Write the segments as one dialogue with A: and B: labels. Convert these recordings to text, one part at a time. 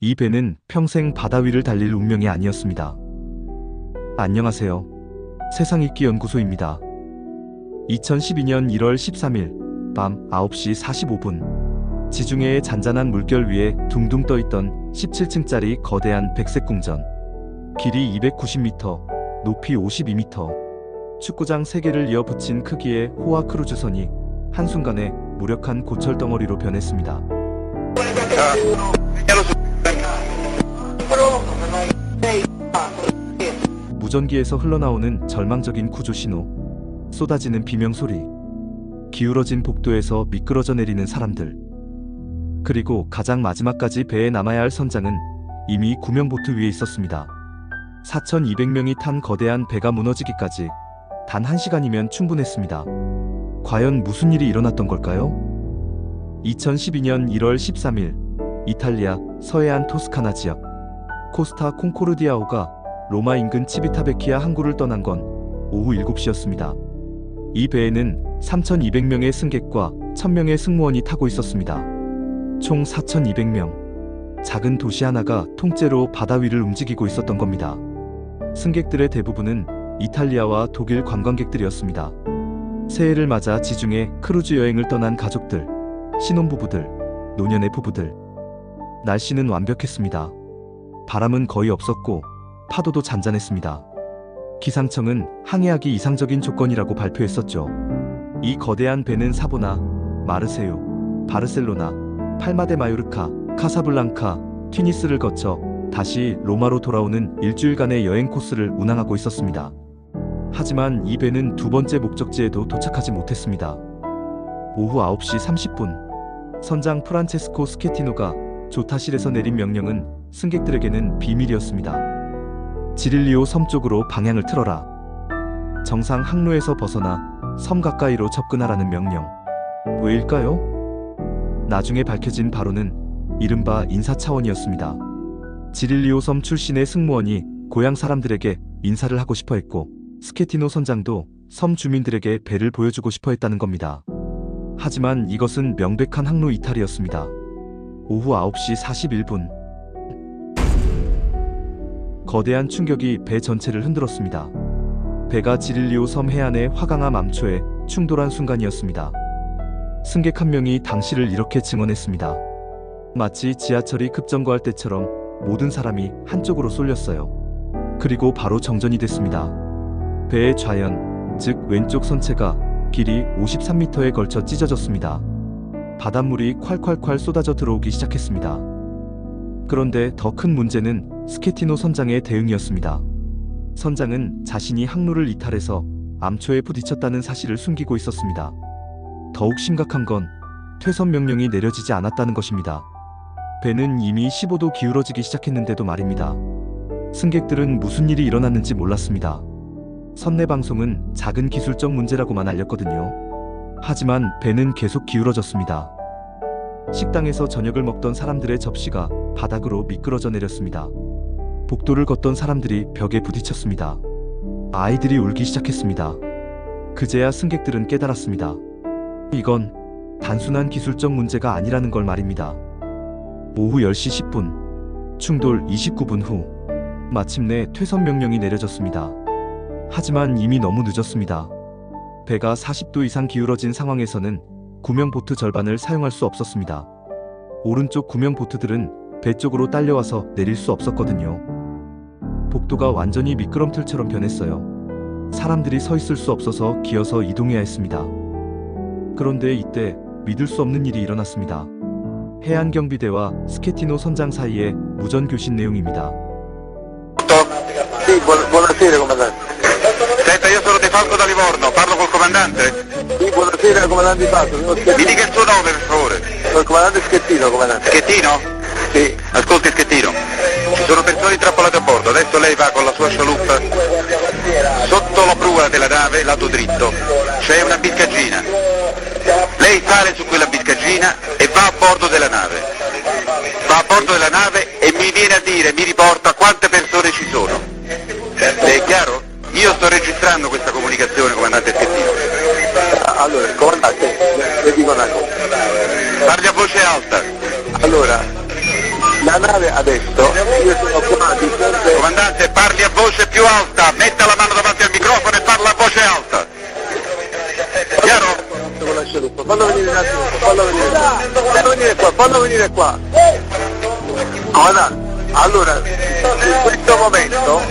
A: 이 배는 평생 바다 위를 달릴 운명이 아니었습니다. 안녕하세요. 세상익기연구소입니다. 2012년 1월 13일 밤 9시 45분 지중해의 잔잔한 물결 위에 둥둥 떠있던 17층짜리 거대한 백색 궁전. 길이 290m, 높이 52m, 축구장 3개를 이어 붙인 크기의 호화 크루즈선이 한순간에 무력한 고철 덩어리로 변했습니다. 무전기에서 흘러나오는 절망적인 구조 신호, 쏟아지는 비명소리, 기울어진 복도에서 미끄러져 내리는 사람들, 그리고 가장 마지막까지 배에 남아야 할 선장은 이미 구명보트 위에 있었습니다. 4,200명이 탄 거대한 배가 무너지기까지 단 1시간이면 충분했습니다. 과연 무슨 일이 일어났던 걸까요? 2012년 1월 13일 이탈리아 서해안 토스카나 지역 코스타 콩코르디아호가 로마 인근 치비타베키아 항구를 떠난 건 오후 7시였습니다. 이 배에는 3,200명의 승객과 1,000명의 승무원이 타고 있었습니다. 총 4,200명. 작은 도시 하나가 통째로 바다 위를 움직이고 있었던 겁니다. 승객들의 대부분은 이탈리아와 독일 관광객들이었습니다. 새해를 맞아 지중해 크루즈 여행을 떠난 가족들, 신혼부부들, 노년의 부부들. 날씨는 완벽했습니다. 바람은 거의 없었고 파도도 잔잔했습니다. 기상청은 항해하기 이상적인 조건이라고 발표했었죠. 이 거대한 배는 사보나, 마르세유, 바르셀로나, 팔마데 마요르카, 카사블랑카, 튀니스를 거쳐 다시 로마로 돌아오는 일주일간의 여행 코스를 운항하고 있었습니다. 하지만 이 배는 두 번째 목적지에도 도착하지 못했습니다. 오후 9시 30분 선장 프란체스코 스케티노가 조타실에서 내린 명령은 승객들에게는 비밀이었습니다. 지릴리오 섬 쪽으로 방향을 틀어라. 정상 항로에서 벗어나 섬 가까이로 접근하라는 명령. 왜일까요? 나중에 밝혀진 바로는 이른바 인사차원이었습니다. 지릴리오 섬 출신의 승무원이 고향 사람들에게 인사를 하고 싶어 했고, 스케티노 선장도 섬 주민들에게 배를 보여주고 싶어 했다는 겁니다. 하지만 이것은 명백한 항로 이탈이었습니다. 오후 9시 41분 거대한 충격이 배 전체를 흔들었습니다. 배가 지릴리오 섬 해안의 화강암 암초에 충돌한 순간이었습니다. 승객 한 명이 당시를 이렇게 증언했습니다. 마치 지하철이 급정거할 때처럼 모든 사람이 한쪽으로 쏠렸어요. 그리고 바로 정전이 됐습니다. 배의 좌연, 즉 왼쪽 선체가 길이 53m에 걸쳐 찢어졌습니다. 바닷물이 콸콸콸 쏟아져 들어오기 시작했습니다. 그런데 더 큰 문제는 스케티노 선장의 대응이었습니다. 선장은 자신이 항로를 이탈해서 암초에 부딪혔다는 사실을 숨기고 있었습니다. 더욱 심각한 건 퇴선 명령이 내려지지 않았다는 것입니다. 배는 이미 15도 기울어지기 시작했는데도 말입니다. 승객들은 무슨 일이 일어났는지 몰랐습니다. 선내 방송은 작은 기술적 문제라고만 알렸거든요. 하지만 배는 계속 기울어졌습니다. 식당에서 저녁을 먹던 사람들의 접시가 바닥으로 미끄러져 내렸습니다. 복도를 걷던 사람들이 벽에 부딪혔습니다. 아이들이 울기 시작했습니다. 그제야 승객들은 깨달았습니다. 이건 단순한 기술적 문제가 아니라는 걸 말입니다. 오후 10시 10분, 충돌 29분 후, 마침내 퇴선 명령이 내려졌습니다. 하지만 이미 너무 늦었습니다. 배가 40도 이상 기울어진 상황에서는 구명보트 절반을 사용할 수 없었습니다. 오른쪽 구명보트들은 배 쪽으로 딸려와서 내릴 수 없었거든요. 복도가 완전히 미끄럼틀처럼 변했어요. 사람들이 서 있을 수 없어서 기어서 이동해야 했습니다. 그런데 이때 믿을 수 없는 일이 일어났습니다. 해안경비대와 스케티노 선장 사이의 무전 교신 내용입니다.
B: Sì, buonasera comandante. Senta, io sono De Falco da Livorno, parlo col comandante? Sì, buonasera comandante Di Falco, mi dica il suo nome per favore. Il comandante Schettino, comandante. Schettino? Sì. Ascolti Schettino, ci sono persone intrappolate a bordo, adesso lei va con la sua chaloupe sotto la prua della nave, lato dritto, c'è una biscaggina. Lei sale su quella biscaggina e va a bordo della nave. Va a bordo della nave e mi viene a dire, mi riporta quante persone ci sono. Le è chiaro? Io sto registrando questa comunicazione, comandante Schettino. Allora, comandante, le dico una cosa. Parli a voce alta. Allora, la nave adesso, io sono qua di fronte... Comandante, parli a voce più alta, metta la mano davanti al microfono e parla a voce alta. Chiaro? Con la scialuppa, fallo venire un attimo, fallo venire qua. Comandante, allora, in questo momento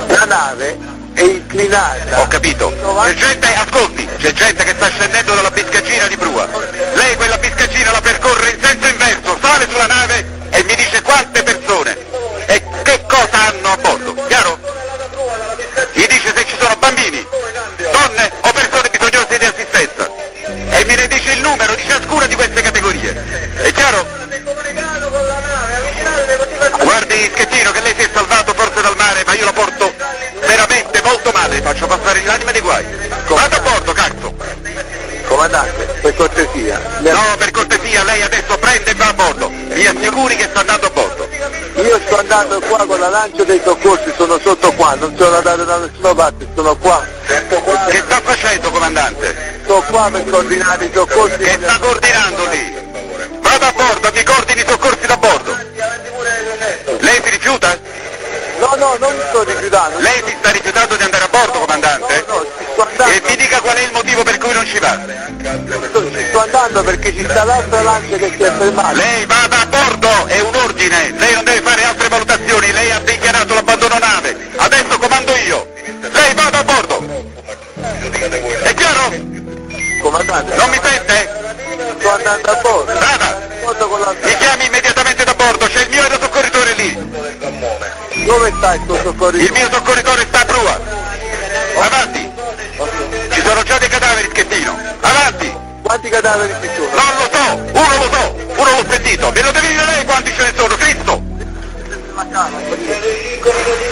B: la nave è inclinata. Ho capito. C'è gente, ascolti, c'è gente che sta scendendo dalla biscaccina di prua. Lei quella biscaccina la percorre in senso inverso, sale sulla nave e mi dice quante persone e che cosa hanno a bordo, chiaro? Mi dice se ci sono bambini, donne o persone bisognose di assistenza e me ne dice il numero di ciascuna di queste categorie. È chiaro? Guardi Schettino che lei si è salvato forse dal mare, ma io la porto veramente molto male, faccio passare l'anima dei guai. Vado a bordo, cazzo! Comandante, per cortesia. No, per cortesia, lei adesso prende e va a bordo. Mi assicuri che sta andando a bordo. Io sto andando qua con la lancia dei soccorsi, sono sotto qua, non sono andato da nessuna parte, sono qua. Che sta facendo, comandante? Sto qua per coordinare i soccorsi. Che sta coordinando lì? Vado a bordo, mi coordini i soccorsi da bordo. Lei si rifiuta? No, non mi sto rifiutando. Lei si sta rifiutando di andare a bordo, comandante? No, sto andando. E mi dica qual è il motivo per cui non ci va. Sto andando perché ci sta l'altra lancia che si è fermata. Lei vada a bordo, è un ordine. Lei non deve fare altre valutazioni. Lei ha dichiarato l'abbandono nave. Adesso comando io. Lei vada a bordo. È chiaro? Comandante. Non mi sente? Sto andando a bordo. Vada. Mi chiami immediatamente da bordo, c'è il mio aerosoccorritore lì. Dove sta il tuo soccorritore? Il mio soccorritore sta a prua. Avanti. Ci sono già dei cadaveri, Schettino. Avanti. Quanti cadaveri ci sono? Non lo so, uno l'ho sentito. Me lo devi dire lei quanti ce ne sono, Cristo.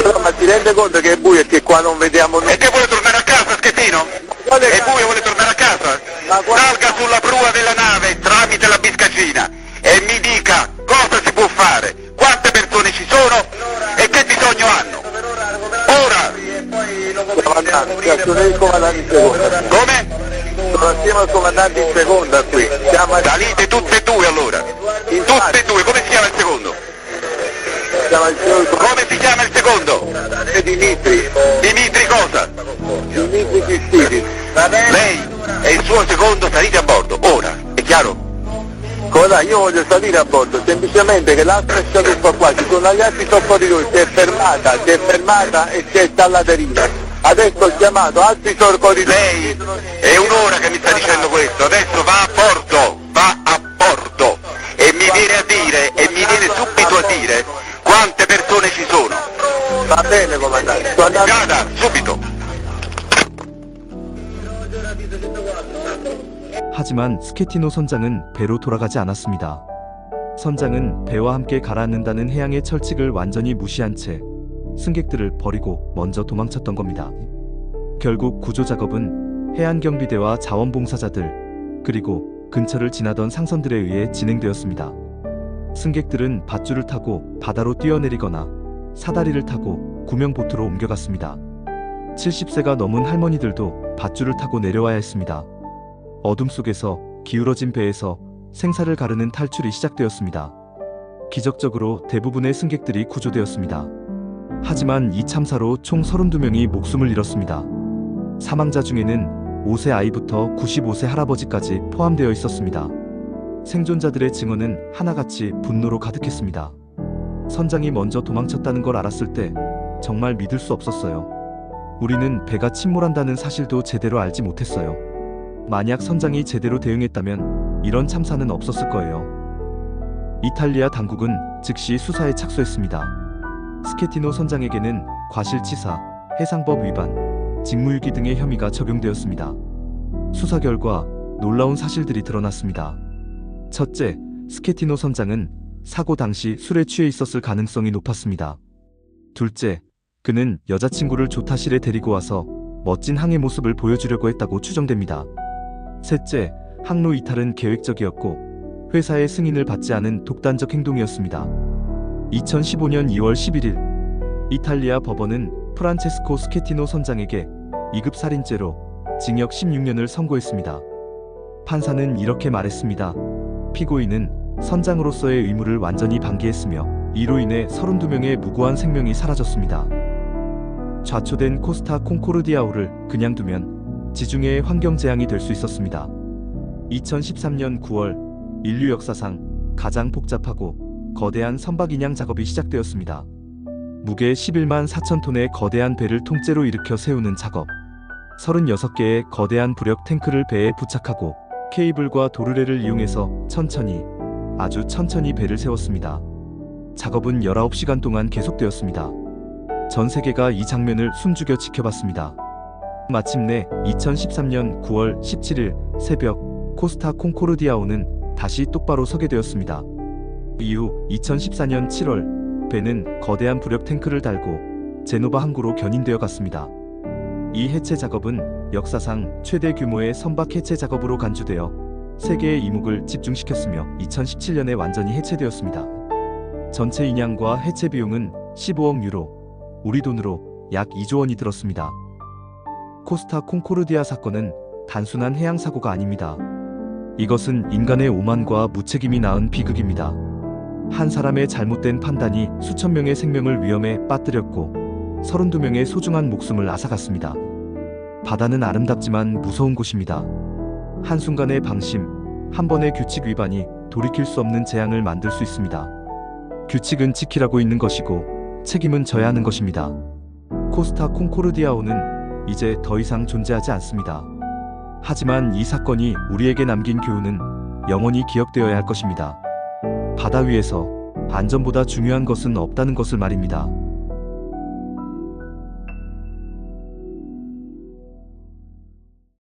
B: Però, ma ti rende conto che è buio e che qua non vediamo nulla? E che vuole tornare a casa, Schettino? È buio, vuole tornare a casa? Salga sulla prua della nave tramite la biscaccina e mi dica cosa si può fare, quante persone ci sono e che bisogno hanno. Ora! Comandante, sono il comandante in seconda. Come? Sono assieme al comandante in seconda qui. Salite tutte e due allora. Tutte e due, come si chiama il secondo? Come si chiama il secondo? Dimitri. Dimitri cosa? Dimitri Cristini. Lei e il suo secondo salite a bordo, ora, è chiaro? Cosa? Io voglio salire a bordo, semplicemente che l'altra scialuppa qua, ci sono gli altri soccorritori, si è fermata e si è installata riva. Adesso ho chiamato altri soccorritori. Lei è un'ora che mi sta dicendo questo, adesso va a bordo e mi viene subito a dire quante persone ci sono. Va bene comandante, sto andando. Vada, subito.
A: 하지만 스케티노 선장은 배로 돌아가지 않았습니다. 선장은 배와 함께 가라앉는다는 해양의 철칙을 완전히 무시한 채 승객들을 버리고 먼저 도망쳤던 겁니다. 결국 구조 작업은 해안경비대와 자원봉사자들 그리고 근처를 지나던 상선들에 의해 진행되었습니다. 승객들은 밧줄을 타고 바다로 뛰어내리거나 사다리를 타고 구명보트로 옮겨갔습니다. 70세가 넘은 할머니들도 밧줄을 타고 내려와야 했습니다. 어둠 속에서 기울어진 배에서 생사를 가르는 탈출이 시작되었습니다. 기적적으로 대부분의 승객들이 구조되었습니다. 하지만 이 참사로 총 32명이 목숨을 잃었습니다. 사망자 중에는 5세 아이부터 95세 할아버지까지 포함되어 있었습니다. 생존자들의 증언은 하나같이 분노로 가득했습니다. 선장이 먼저 도망쳤다는 걸 알았을 때 정말 믿을 수 없었어요. 우리는 배가 침몰한다는 사실도 제대로 알지 못했어요. 만약 선장이 제대로 대응했다면 이런 참사는 없었을 거예요. 이탈리아 당국은 즉시 수사에 착수했습니다. 스케티노 선장에게는 과실치사, 해상법 위반, 직무유기 등의 혐의가 적용되었습니다. 수사 결과 놀라운 사실들이 드러났습니다. 첫째, 스케티노 선장은 사고 당시 술에 취해 있었을 가능성이 높았습니다. 둘째, 그는 여자친구를 조타실에 데리고 와서 멋진 항해 모습을 보여주려고 했다고 추정됩니다. 셋째, 항로 이탈은 계획적이었고 회사의 승인을 받지 않은 독단적 행동이었습니다. 2015년 2월 11일 이탈리아 법원은 프란체스코 스케티노 선장에게 2급 살인죄로 징역 16년을 선고했습니다. 판사는 이렇게 말했습니다. 피고인은 선장으로서의 의무를 완전히 방기했으며 이로 인해 32명의 무고한 생명이 사라졌습니다. 좌초된 코스타 콩코르디아호를 그냥 두면 지중해의 환경재앙이 될 수 있었습니다. 2013년 9월 인류 역사상 가장 복잡하고 거대한 선박 인양 작업이 시작되었습니다. 무게 11만 4천 톤의 거대한 배를 통째로 일으켜 세우는 작업. 36개의 거대한 부력 탱크를 배에 부착하고 케이블과 도르래를 이용해서 아주 천천히 배를 세웠습니다. 작업은 19시간 동안 계속되었습니다. 전 세계가 이 장면을 숨죽여 지켜봤습니다. 마침내 2013년 9월 17일 새벽 코스타 콩코르디아호는 다시 똑바로 서게 되었습니다. 이후 2014년 7월 배는 거대한 부력 탱크를 달고 제노바 항구로 견인되어 갔습니다. 이 해체 작업은 역사상 최대 규모의 선박 해체 작업으로 간주되어 세계의 이목을 집중시켰으며 2017년에 완전히 해체되었습니다. 전체 인양과 해체 비용은 15억 유로, 우리 돈으로 약 2조 원이 들었습니다. 코스타 콩코르디아 사건은 단순한 해양 사고가 아닙니다. 이것은 인간의 오만과 무책임이 낳은 비극입니다. 한 사람의 잘못된 판단이 수천 명의 생명을 위험에 빠뜨렸고 32명의 소중한 목숨을 앗아갔습니다. 바다는 아름답지만 무서운 곳입니다. 한순간의 방심, 한 번의 규칙 위반이 돌이킬 수 없는 재앙을 만들 수 있습니다. 규칙은 지키라고 있는 것이고 책임은 져야 하는 것입니다. 코스타 콩코르디아호는 이제 더 이상 존재하지 않습니다. 하지만 이 사건이 우리에게 남긴 교훈은 영원히 기억되어야 할 것입니다. 바다 위에서 안전보다 중요한 것은 없다는 것을 말입니다.